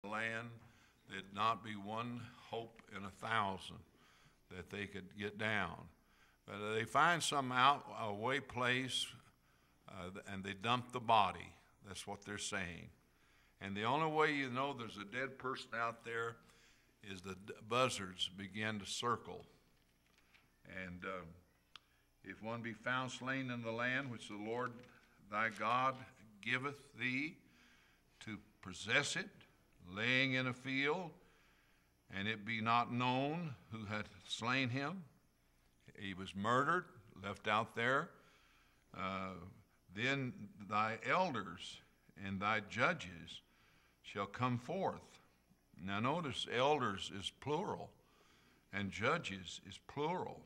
the land, there'd not be one hope in 1,000 that they could get down. But they find some out away place, and they dump the body. That's what they're saying. And the only way you know there's a dead person out there is the buzzards begin to circle. And if one be found slain in the land which the Lord thy God giveth thee to possess it, laying in a field, and it be not known who had slain him, he was murdered, left out there, then thy elders and thy judges shall come forth. Now notice, elders is plural, and judges is plural.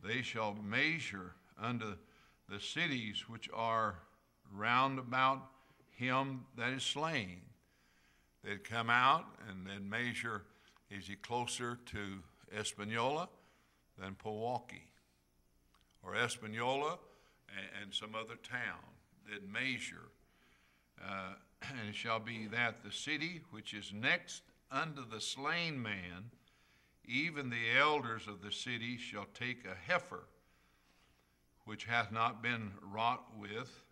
They shall measure unto the cities which are round about him that is slain. They'd come out and they'd measure, is he closer to Espanola than Milwaukee? Or Espanola and some other town. They'd measure. And it shall be that the city which is next unto the slain man, even the elders of the city shall take a heifer, which hath not been wrought with,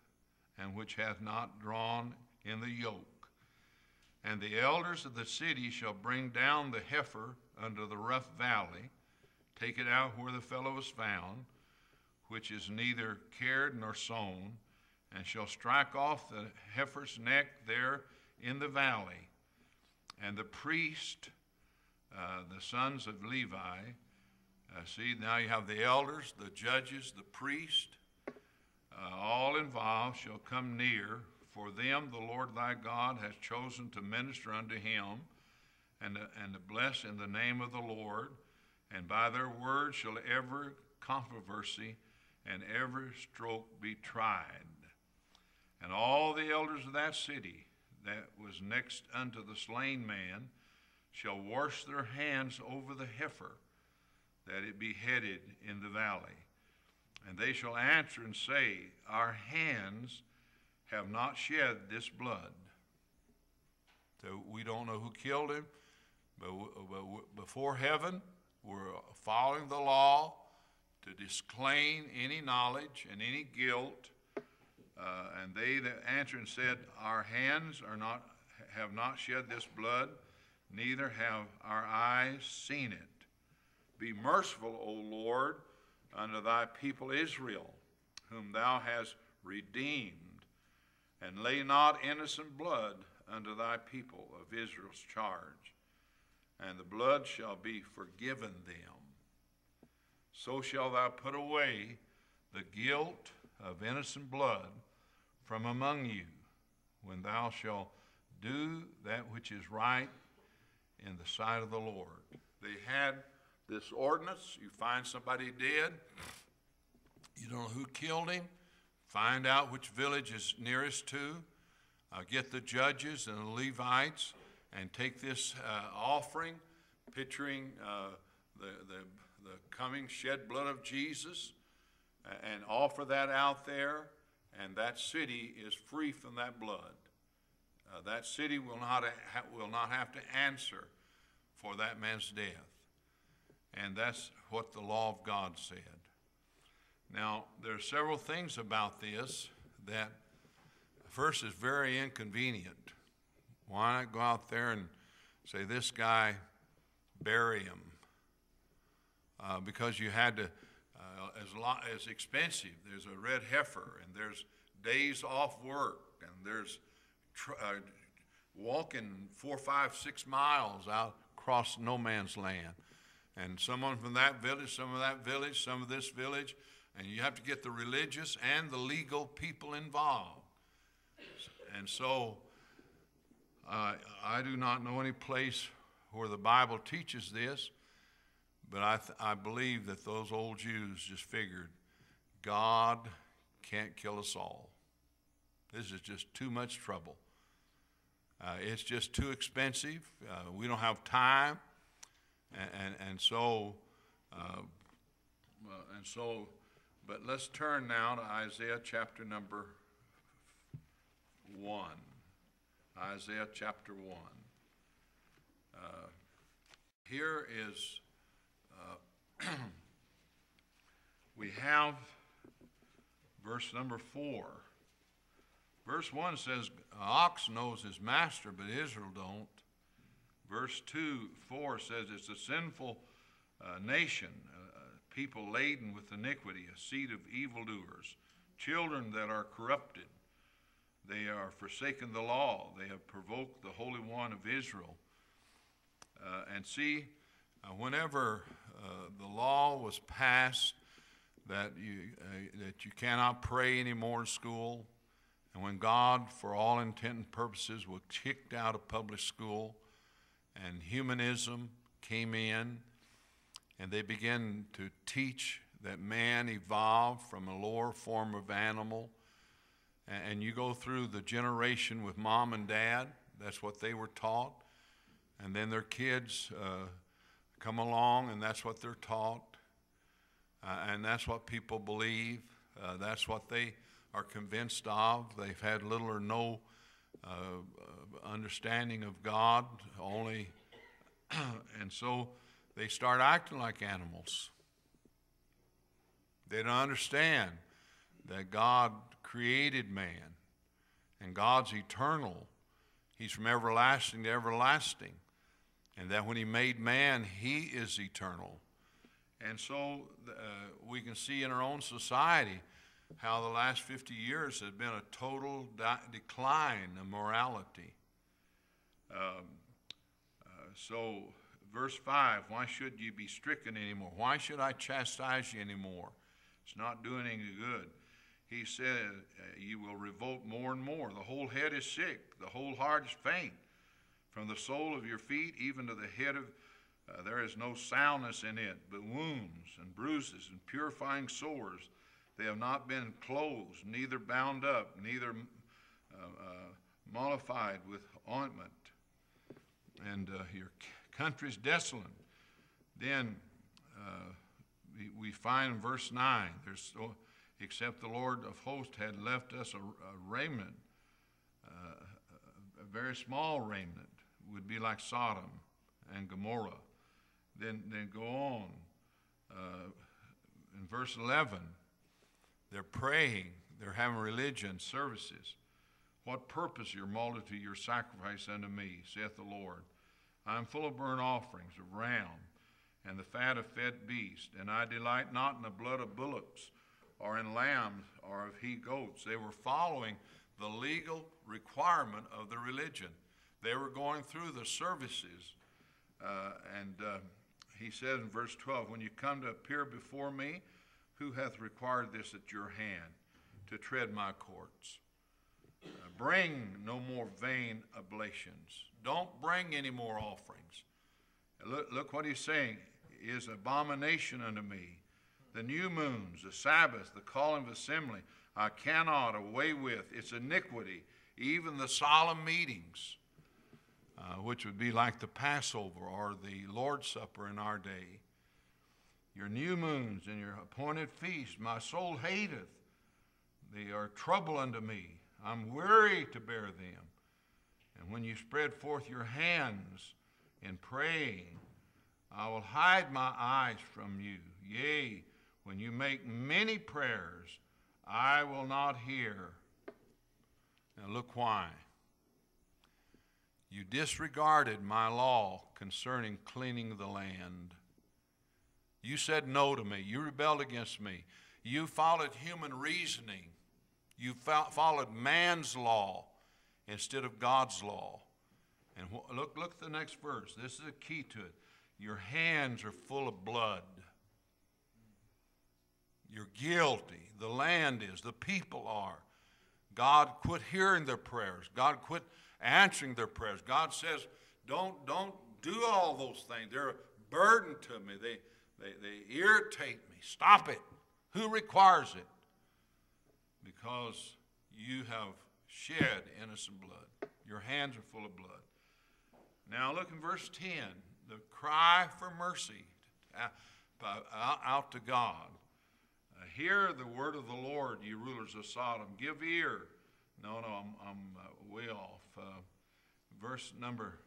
and which hath not drawn in the yoke. And the elders of the city shall bring down the heifer unto the rough valley, take it out where the fellow was found, which is neither cared nor sown, and shall strike off the heifer's neck there in the valley. And the priest, the sons of Levi, see, now you have the elders, the judges, the priest, all involved shall come near. For them the Lord thy God has chosen to minister unto him, and to bless in the name of the Lord. And by their word shall every controversy and every stroke be tried. And all the elders of that city that was next unto the slain man shall wash their hands over the heifer, that it be headed in the valley. And they shall answer and say, our hands have not shed this blood. So we don't know who killed him, but before heaven, we're following the law to disclaim any knowledge and any guilt. And they that answered and said, our hands have not shed this blood, neither have our eyes seen it. Be merciful, O Lord, unto thy people Israel, whom thou hast redeemed, and lay not innocent blood unto thy people of Israel's charge, and the blood shall be forgiven them. So shalt thou put away the guilt of innocent blood from among you, when thou shalt do that which is right in the sight of the Lord. They had this ordinance. You find somebody dead, you don't know who killed him, find out which village is nearest to, get the judges and the Levites, and take this offering, picturing the coming shed blood of Jesus, and offer that out there, and that city is free from that blood. That city will not have to answer for that man's death. And that's what the law of God said. Now, there are several things about this that, first, is very inconvenient. Why not go out there and say, this guy, bury him? Because you had to, as expensive. There's a red heifer, and there's days off work, and there's walking 4, 5, 6 miles out across no man's land. And someone from that village, some of that village, some of this village, and you have to get the religious and the legal people involved. And so I do not know any place where the Bible teaches this, but I believe that those old Jews just figured God can't kill us all. This is just too much trouble. It's just too expensive. We don't have time. And so, but let's turn now to Isaiah chapter number 1. Isaiah chapter 1. here is, we have verse number 4. Verse 1 says, "An ox knows his master, but Israel don't." Verse 4 says, "It's a sinful nation, people laden with iniquity, a seed of evildoers, children that are corrupted. They are forsaken the law. They have provoked the Holy One of Israel." And see, whenever the law was passed that you cannot pray anymore in school, and when God, for all intent and purposes, was kicked out of public school, and humanism came in, and they began to teach that man evolved from a lower form of animal, and you go through the generation with mom and dad, that's what they were taught, and then their kids come along, and that's what they're taught, and that's what people believe, that's what they are convinced of. They've had little or no understanding of God, only, and so they start acting like animals. They don't understand that God created man, and God's eternal. He's from everlasting to everlasting, and that when he made man, he is eternal. And so we can see in our own society how the last 50 years has been a total decline in morality. So verse 5, "Why should you be stricken anymore? Why should I chastise you anymore? It's not doing any good." He said, "You will revolt more and more. The whole head is sick. The whole heart is faint. From the sole of your feet even to the head of, there is no soundness in it, but wounds and bruises and purifying sores. They have not been closed, neither bound up, neither mollified with ointment. And your country's desolate." Then we find in verse 9, there's "Except the Lord of hosts had left us a raiment, a very small raiment, would be like Sodom and Gomorrah." Then go on. In verse 11, they're praying, they're having religion services. "What purpose your multitude, your sacrifice unto me, saith the Lord? I am full of burnt offerings of ram, and the fat of fed beast, and I delight not in the blood of bullocks, or in lambs, or of he goats." They were following the legal requirement of the religion. They were going through the services. And he says in verse 12, "When you come to appear before me, who hath required this at your hand, to tread my courts? Bring no more vain oblations." Don't bring any more offerings. Look what he's saying. "Is abomination unto me. The new moons, the Sabbath, the calling of assembly, I cannot away with. It's iniquity, even the solemn meetings," which would be like the Passover or the Lord's Supper in our day. "Your new moons and your appointed feasts, my soul hateth. They are trouble unto me. I'm weary to bear them. And when you spread forth your hands in praying, I will hide my eyes from you. Yea, when you make many prayers, I will not hear." Now look why. "You disregarded my law concerning cleaning the land. You said no to me. You rebelled against me. You followed human reasoning. You followed man's law instead of God's law." And look at the next verse. This is a key to it. "Your hands are full of blood." You're guilty. The land is. The people are. God quit hearing their prayers. God quit answering their prayers. God says, don't do all those things. They're a burden to me. They irritate me. Stop it. Who requires it? Because you have shed innocent blood. Your hands are full of blood. Now look in verse 10. The cry for mercy out to God. "Hear the word of the Lord, ye rulers of Sodom. Give ear." No, I'm way off. Verse number